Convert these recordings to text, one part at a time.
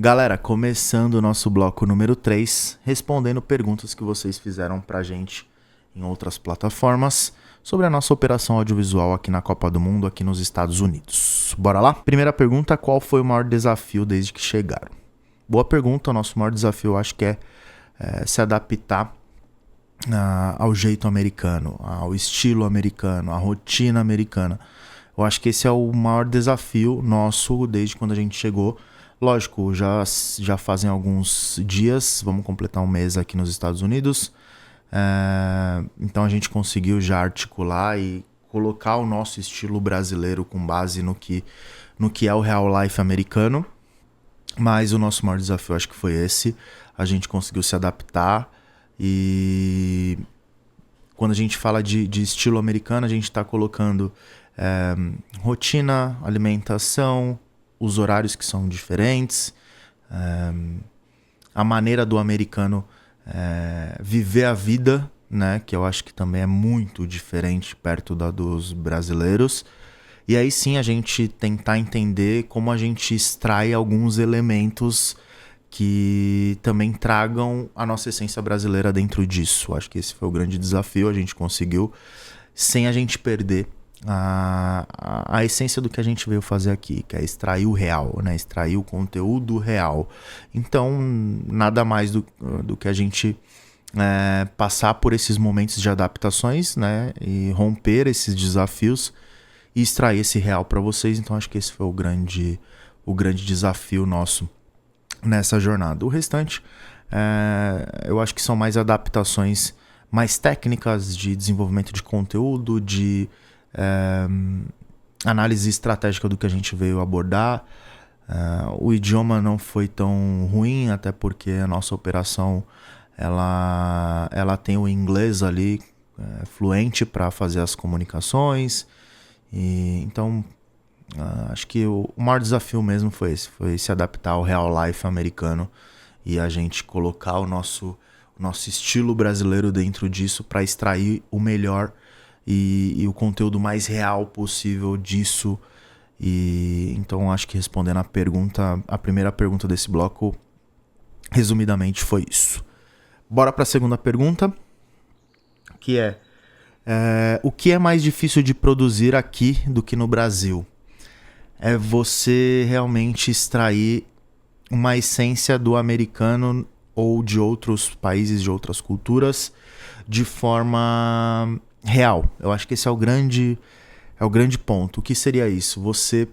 Galera, começando o nosso bloco número 3, respondendo perguntas que vocês fizeram pra gente em outras plataformas sobre a nossa operação audiovisual aqui na Copa do Mundo, aqui nos Estados Unidos. Bora lá? Primeira pergunta, qual foi o maior desafio desde que chegaram? Boa pergunta, o nosso maior desafio eu acho que é se adaptar ao jeito americano, ao estilo americano, à rotina americana. Eu acho que esse é o maior desafio nosso desde quando a gente chegou. Lógico, já fazem alguns dias, vamos completar um mês aqui nos Estados Unidos. Então a gente conseguiu já articular e colocar o nosso estilo brasileiro com base no que é o real life americano. Mas o nosso maior desafio acho que foi esse. A gente conseguiu se adaptar e quando a gente fala de estilo americano, a gente está colocando rotina, alimentação, os horários que são diferentes, a maneira do americano viver a vida, né, que eu acho que também é muito diferente perto da dos brasileiros. E aí sim a gente tentar entender como a gente extrai alguns elementos que também tragam a nossa essência brasileira dentro disso. Acho que esse foi o grande desafio, a gente conseguiu, sem a gente perder a essência do que a gente veio fazer aqui, que é extrair o real, né? Extrair o conteúdo real. Então, nada mais do que a gente passar por esses momentos de adaptações, né? E romper esses desafios e extrair esse real para vocês. Então, acho que esse foi o grande desafio nosso nessa jornada. O restante, eu acho que são mais adaptações mais técnicas de desenvolvimento de conteúdo, de análise estratégica do que a gente veio abordar. O idioma não foi tão ruim, até porque a nossa operação ela tem o inglês ali fluente para fazer as comunicações. Então, acho que o maior desafio mesmo foi esse, foi se adaptar ao real life americano e a gente colocar o nosso estilo brasileiro dentro disso para extrair o melhor e o conteúdo mais real possível disso. E então acho que respondendo a primeira pergunta desse bloco, resumidamente foi isso. Bora para a segunda pergunta, que é o que é mais difícil de produzir aqui do que no Brasil? É você realmente extrair uma essência do americano ou de outros países, de outras culturas, de forma real. Eu acho que esse é o grande ponto. O que seria isso? Você,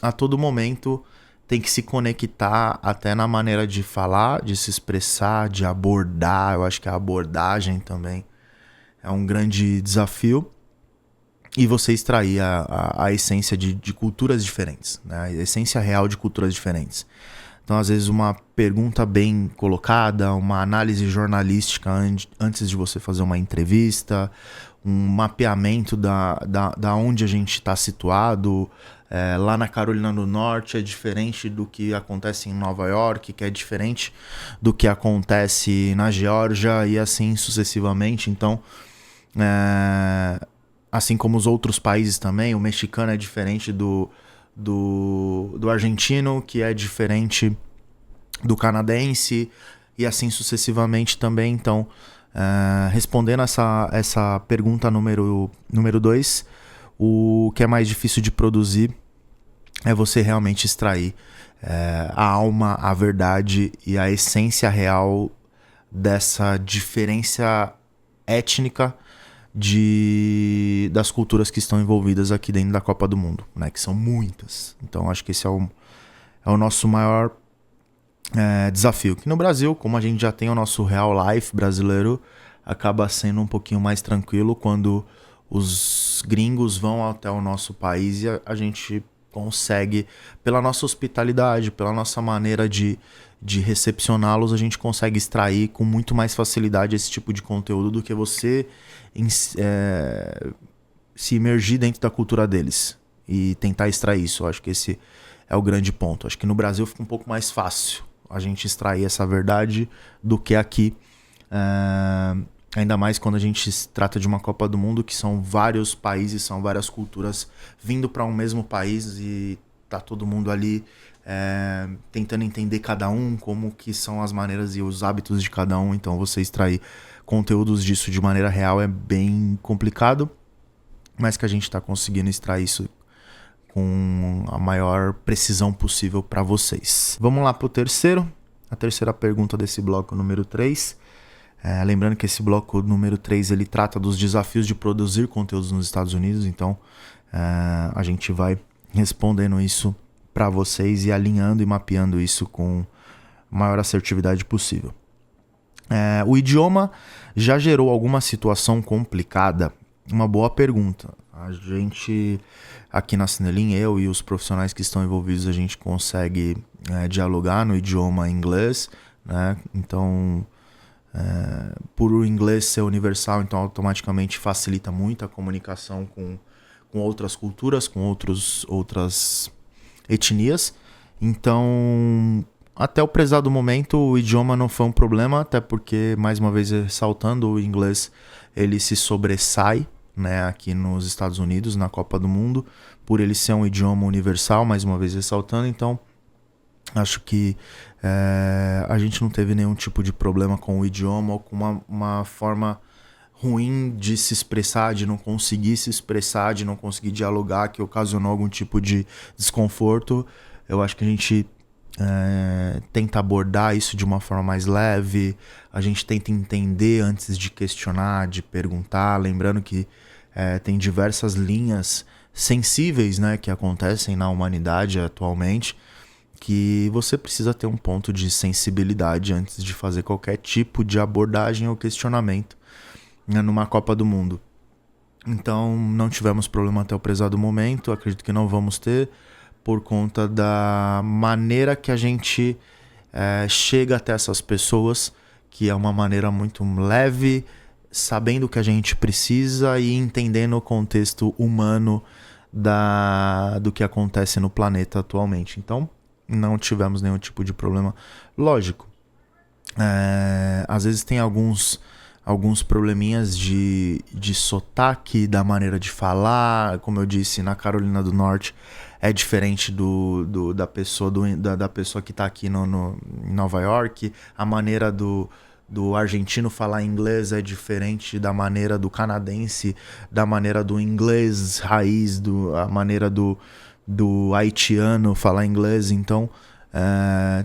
a todo momento, tem que se conectar até na maneira de falar, de se expressar, de abordar. Eu acho que a abordagem também é um grande desafio. E você extrair a essência de culturas diferentes, né? A essência real de culturas diferentes. Então, às vezes, uma pergunta bem colocada, uma análise jornalística antes de você fazer uma entrevista, um mapeamento da onde a gente está situado. Lá na Carolina do Norte é diferente do que acontece em Nova York, que é diferente do que acontece na Geórgia e assim sucessivamente. Então, assim como os outros países também, o mexicano é diferente do argentino, que é diferente do canadense, e assim sucessivamente também. Então, respondendo essa pergunta número 2, o que é mais difícil de produzir é você realmente extrair a alma, a verdade e a essência real dessa diferença étnica das culturas que estão envolvidas aqui dentro da Copa do Mundo, né? Que são muitas. Então acho que esse é o nosso maior desafio. Que no Brasil, como a gente já tem o nosso real life brasileiro, acaba sendo um pouquinho mais tranquilo quando os gringos vão até o nosso país e a gente consegue, pela nossa hospitalidade, pela nossa maneira de recepcioná-los, a gente consegue extrair com muito mais facilidade esse tipo de conteúdo do que você se imergir dentro da cultura deles e tentar extrair isso. Eu acho que esse é o grande ponto. Acho que no Brasil fica um pouco mais fácil a gente extrair essa verdade do que aqui. Ainda mais quando a gente se trata de uma Copa do Mundo, que são vários países, são várias culturas vindo para um mesmo país e tá todo mundo ali tentando entender cada um, como que são as maneiras e os hábitos de cada um. Então você extrair conteúdos disso de maneira real é bem complicado, mas que a gente está conseguindo extrair isso com a maior precisão possível para vocês. Vamos lá para a terceira pergunta desse bloco número 3. Lembrando que esse bloco número 3 ele trata dos desafios de produzir conteúdos nos Estados Unidos, então a gente vai respondendo isso para vocês e alinhando e mapeando isso com a maior assertividade possível. O idioma já gerou alguma situação complicada? Uma boa pergunta. A gente, aqui na Cinelim, eu e os profissionais que estão envolvidos, a gente consegue dialogar no idioma inglês, né? Então, por o inglês ser universal, então automaticamente facilita muito a comunicação com outras culturas, com outras etnias. Então, até o prezado momento, o idioma não foi um problema, até porque, mais uma vez ressaltando, o inglês ele se sobressai, né, aqui nos Estados Unidos, na Copa do Mundo, por ele ser um idioma universal, mais uma vez ressaltando. Então, acho que a gente não teve nenhum tipo de problema com o idioma ou com uma forma ruim de se expressar, de não conseguir se expressar, de não conseguir dialogar, que ocasionou algum tipo de desconforto. Eu acho que a gente tenta abordar isso de uma forma mais leve, a gente tenta entender antes de questionar, de perguntar, lembrando que tem diversas linhas sensíveis, né, que acontecem na humanidade atualmente, que você precisa ter um ponto de sensibilidade antes de fazer qualquer tipo de abordagem ou questionamento, né, numa Copa do Mundo. Então não tivemos problema até o prezado momento, acredito que não vamos ter, por conta da maneira que a gente chega até essas pessoas, que é uma maneira muito leve, sabendo o que a gente precisa e entendendo o contexto humano do que acontece no planeta atualmente. Então, não tivemos nenhum tipo de problema. Lógico, às vezes tem alguns probleminhas de sotaque, da maneira de falar. Como eu disse, na Carolina do Norte é diferente da pessoa da pessoa que está aqui em Nova York. A maneira do argentino falar inglês é diferente da maneira do canadense, da maneira do inglês raiz, a maneira do haitiano falar inglês. Então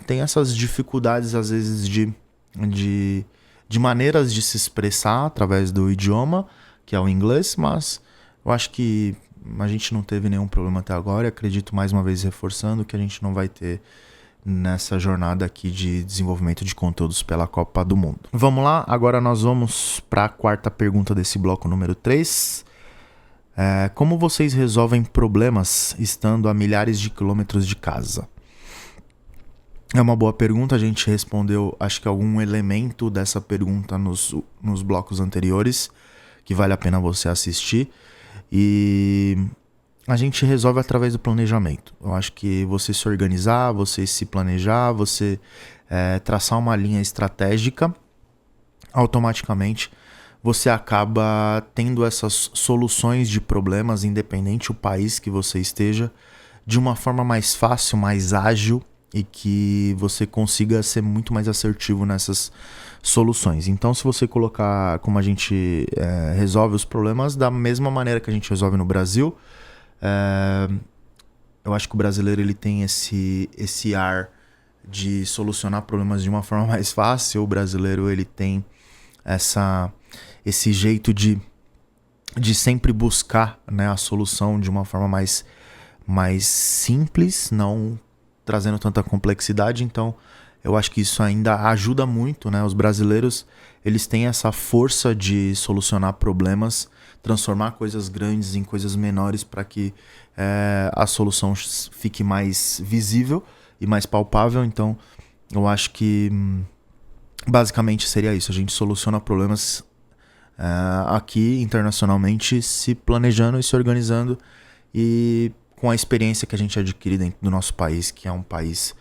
tem essas dificuldades às vezes de maneiras de se expressar através do idioma, que é o inglês, mas eu acho que a gente não teve nenhum problema até agora, e acredito, mais uma vez reforçando, que a gente não vai ter nessa jornada aqui de desenvolvimento de conteúdos pela Copa do Mundo. Vamos lá, agora nós vamos para a quarta pergunta desse bloco número 3. Como vocês resolvem problemas estando a milhares de quilômetros de casa? É uma boa pergunta, a gente respondeu, acho que algum elemento dessa pergunta nos blocos anteriores, que vale a pena você assistir. E a gente resolve através do planejamento. Eu acho que você se organizar, você se planejar, você traçar uma linha estratégica, automaticamente você acaba tendo essas soluções de problemas, independente do país que você esteja, de uma forma mais fácil, mais ágil, e que você consiga ser muito mais assertivo nessas soluções. Então, se você colocar como a gente resolve os problemas da mesma maneira que a gente resolve no Brasil, eu acho que o brasileiro ele tem esse ar de solucionar problemas de uma forma mais fácil. O brasileiro ele tem esse jeito de sempre buscar, né, a solução de uma forma mais simples, não trazendo tanta complexidade. Então eu acho que isso ainda ajuda muito, né? Os brasileiros eles têm essa força de solucionar problemas, transformar coisas grandes em coisas menores para que a solução fique mais visível e mais palpável. Então eu acho que basicamente seria isso. A gente soluciona problemas aqui internacionalmente se planejando e se organizando, e com a experiência que a gente adquire dentro do nosso país, que é um país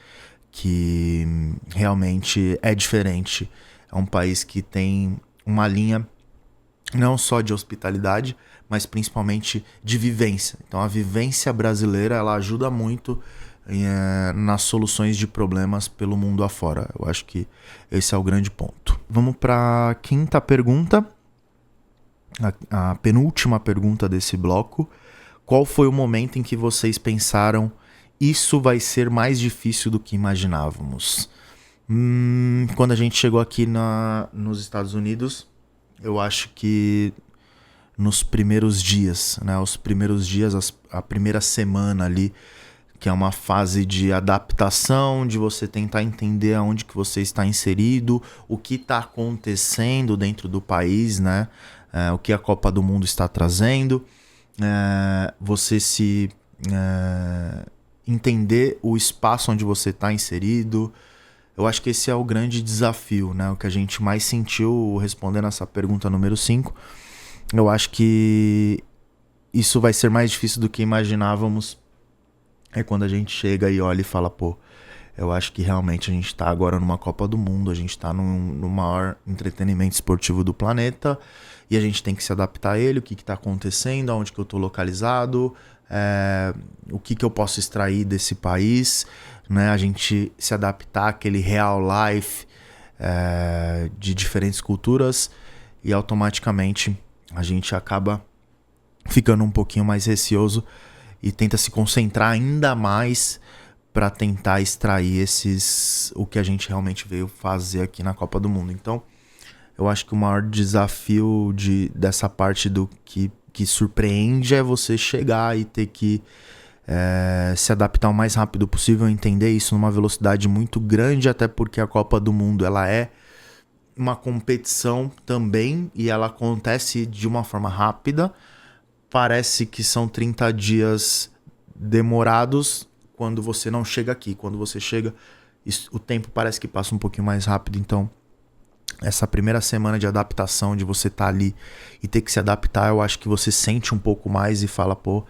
que realmente é diferente. É um país que tem uma linha não só de hospitalidade, mas principalmente de vivência. Então a vivência brasileira ela ajuda muito nas soluções de problemas pelo mundo afora. Eu acho que esse é o grande ponto. Vamos para a quinta pergunta, a penúltima pergunta desse bloco. Qual foi o momento em que vocês pensaram isso vai ser mais difícil do que imaginávamos? Quando a gente chegou aqui nos Estados Unidos, eu acho que nos primeiros dias, né? Os primeiros dias, a primeira semana ali, que é uma fase de adaptação, de você tentar entender aonde que você está inserido, o que está acontecendo dentro do país, né? O que a Copa do Mundo está trazendo, você se entender o espaço onde você está inserido. Eu acho que esse é o grande desafio, né? O que a gente mais sentiu respondendo essa pergunta número 5. Eu acho que isso vai ser mais difícil do que imaginávamos. É quando a gente chega e olha e fala, pô, eu acho que realmente a gente tá agora numa Copa do Mundo, a gente tá no maior entretenimento esportivo do planeta e a gente tem que se adaptar a ele, o que tá acontecendo, aonde que eu tô localizado, o que eu posso extrair desse país, né? A gente se adaptar àquele real life de diferentes culturas e automaticamente a gente acaba ficando um pouquinho mais receoso e tenta se concentrar ainda mais para tentar extrair o que a gente realmente veio fazer aqui na Copa do Mundo. Então, eu acho que o maior desafio dessa parte do que surpreende é você chegar e ter que se adaptar o mais rápido possível, entender isso numa velocidade muito grande, até porque a Copa do Mundo ela é uma competição também e ela acontece de uma forma rápida. Parece que são 30 dias demorados quando você não chega aqui. Quando você chega, o tempo parece que passa um pouquinho mais rápido. Então, essa primeira semana de adaptação, de você estar ali e ter que se adaptar, eu acho que você sente um pouco mais e fala, pô,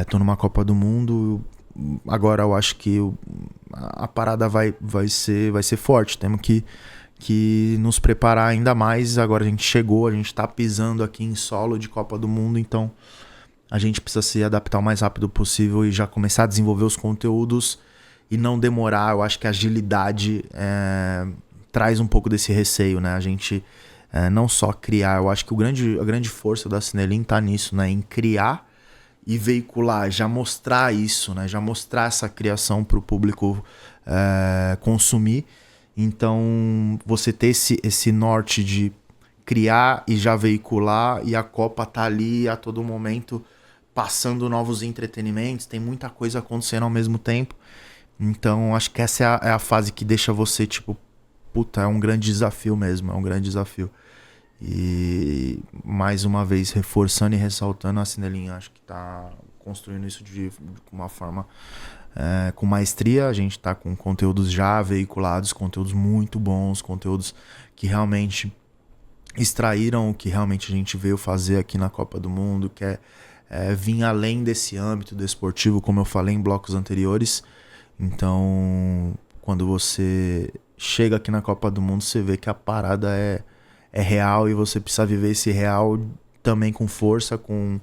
tô numa Copa do Mundo, agora eu acho que a parada vai ser forte. Temos que nos preparar ainda mais. Agora a gente chegou, a gente tá pisando aqui em solo de Copa do Mundo, então a gente precisa se adaptar o mais rápido possível e já começar a desenvolver os conteúdos e não demorar. Eu acho que a agilidade traz um pouco desse receio, né? A gente não só criar, eu acho que a grande força da Cinelin tá nisso, né? Em criar e veicular, já mostrar isso, né? Já mostrar essa criação para o público consumir. Então, você ter esse norte de criar e já veicular, e a Copa tá ali a todo momento passando novos entretenimentos, tem muita coisa acontecendo ao mesmo tempo. Então, acho que essa é a fase que deixa você, tipo, puta, é um grande desafio mesmo, é um grande desafio. E, mais uma vez, reforçando e ressaltando, a Cinelinha, acho que tá construindo isso de uma forma com maestria. A gente tá com conteúdos já veiculados, conteúdos muito bons, conteúdos que realmente extraíram o que realmente a gente veio fazer aqui na Copa do Mundo, que é vir além desse âmbito desportivo, como eu falei em blocos anteriores. Então, quando você chega aqui na Copa do Mundo, você vê que a parada é real e você precisa viver esse real também com força, com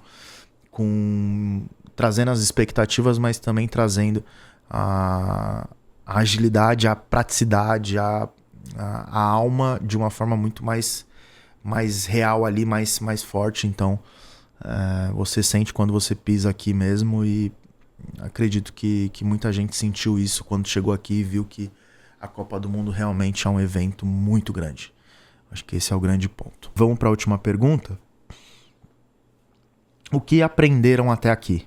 trazendo as expectativas, mas também trazendo a agilidade, a praticidade, a alma de uma forma muito mais real ali, mais forte. Então, você sente quando você pisa aqui mesmo, e acredito que muita gente sentiu isso quando chegou aqui e viu que a Copa do Mundo realmente é um evento muito grande. Acho que esse é o grande ponto. Vamos para a última pergunta. O que aprenderam até aqui?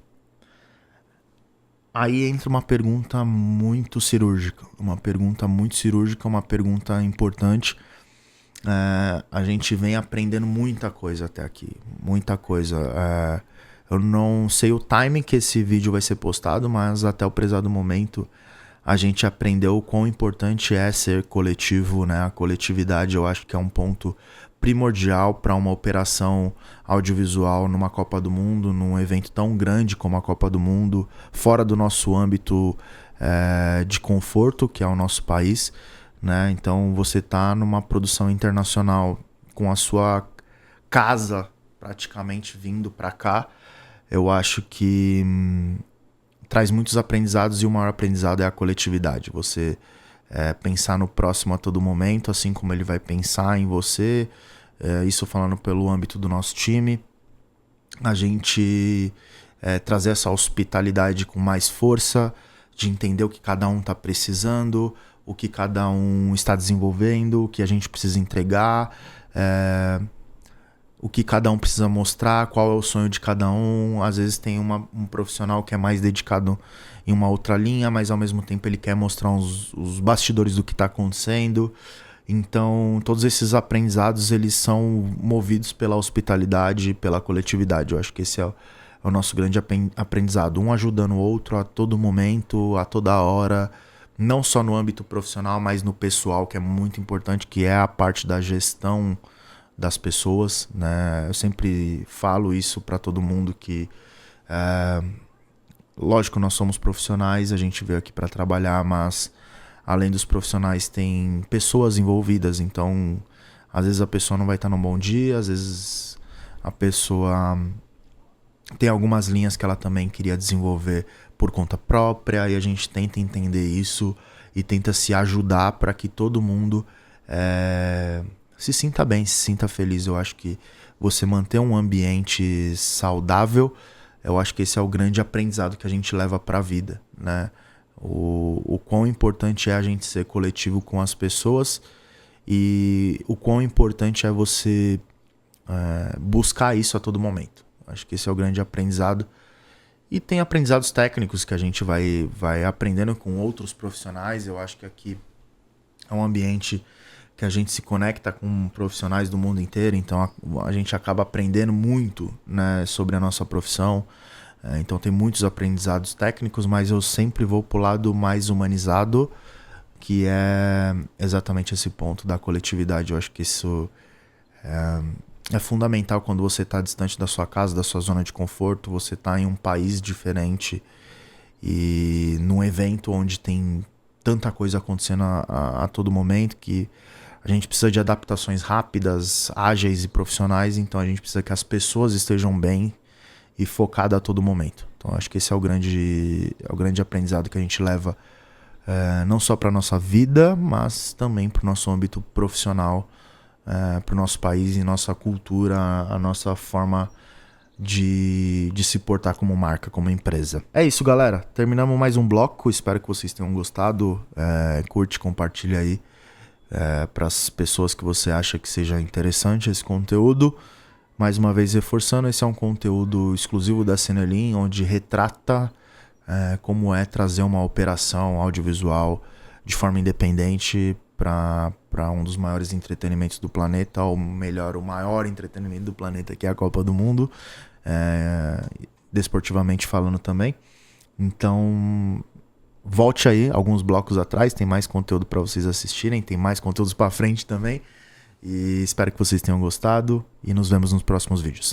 Aí entra uma pergunta muito cirúrgica. Uma pergunta importante. A gente vem aprendendo muita coisa até aqui. Muita coisa. Eu não sei o timing que esse vídeo vai ser postado, mas até o prezado momento a gente aprendeu o quão importante é ser coletivo, né? A coletividade, eu acho que é um ponto primordial para uma operação audiovisual numa Copa do Mundo, num evento tão grande como a Copa do Mundo, fora do nosso âmbito de conforto, que é o nosso país, né? Então você tá numa produção internacional com a sua casa praticamente vindo para cá. Eu acho que traz muitos aprendizados, e o maior aprendizado é a coletividade. Você pensar no próximo a todo momento, assim como ele vai pensar em você. Isso falando pelo âmbito do nosso time. A gente trazer essa hospitalidade com mais força, de entender o que cada um está precisando, o que cada um está desenvolvendo, o que a gente precisa entregar, o que cada um precisa mostrar, qual é o sonho de cada um. Às vezes tem um profissional que é mais dedicado em uma outra linha, mas ao mesmo tempo ele quer mostrar os bastidores do que está acontecendo. Então, todos esses aprendizados, eles são movidos pela hospitalidade, pela coletividade. Eu acho que esse é o nosso grande aprendizado. Um ajudando o outro a todo momento, a toda hora. Não só no âmbito profissional, mas no pessoal, que é muito importante, que é a parte da gestão das pessoas, né? Eu sempre falo isso para todo mundo que... lógico, nós somos profissionais, a gente veio aqui para trabalhar, mas... além dos profissionais, tem pessoas envolvidas. Então, às vezes a pessoa não vai estar num bom dia, às vezes a pessoa tem algumas linhas que ela também queria desenvolver por conta própria, e a gente tenta entender isso e tenta se ajudar para que todo mundo se sinta bem, se sinta feliz. Eu acho que você manter um ambiente saudável, eu acho que esse é o grande aprendizado que a gente leva para a vida, né? O quão importante é a gente ser coletivo com as pessoas, e o quão importante é você buscar isso a todo momento. Acho que esse é o grande aprendizado. E tem aprendizados técnicos que a gente vai aprendendo com outros profissionais. Eu acho que aqui é um ambiente que a gente se conecta com profissionais do mundo inteiro, então a gente acaba aprendendo muito, né, sobre a nossa profissão. Então tem muitos aprendizados técnicos, mas eu sempre vou para o lado mais humanizado, que é exatamente esse ponto da coletividade. Eu acho que isso é fundamental quando você está distante da sua casa, da sua zona de conforto, você está em um país diferente e num evento onde tem tanta coisa acontecendo a todo momento, que a gente precisa de adaptações rápidas, ágeis e profissionais. Então a gente precisa que as pessoas estejam bem e focada a todo momento. Então acho que esse é o grande aprendizado que a gente leva, não só para a nossa vida, mas também para o nosso âmbito profissional, para o nosso país e nossa cultura, a nossa forma de se portar como marca, como empresa. É isso, galera. Terminamos mais um bloco. Espero que vocês tenham gostado. Curte, compartilha aí para as pessoas que você acha que seja interessante esse conteúdo. Mais uma vez reforçando, esse é um conteúdo exclusivo da Cenelim, onde retrata como é trazer uma operação audiovisual de forma independente para um dos maiores entretenimentos do planeta, ou melhor, o maior entretenimento do planeta, que é a Copa do Mundo, desportivamente falando também. Então, volte aí alguns blocos atrás, tem mais conteúdo para vocês assistirem, tem mais conteúdos para frente também. E espero que vocês tenham gostado e nos vemos nos próximos vídeos.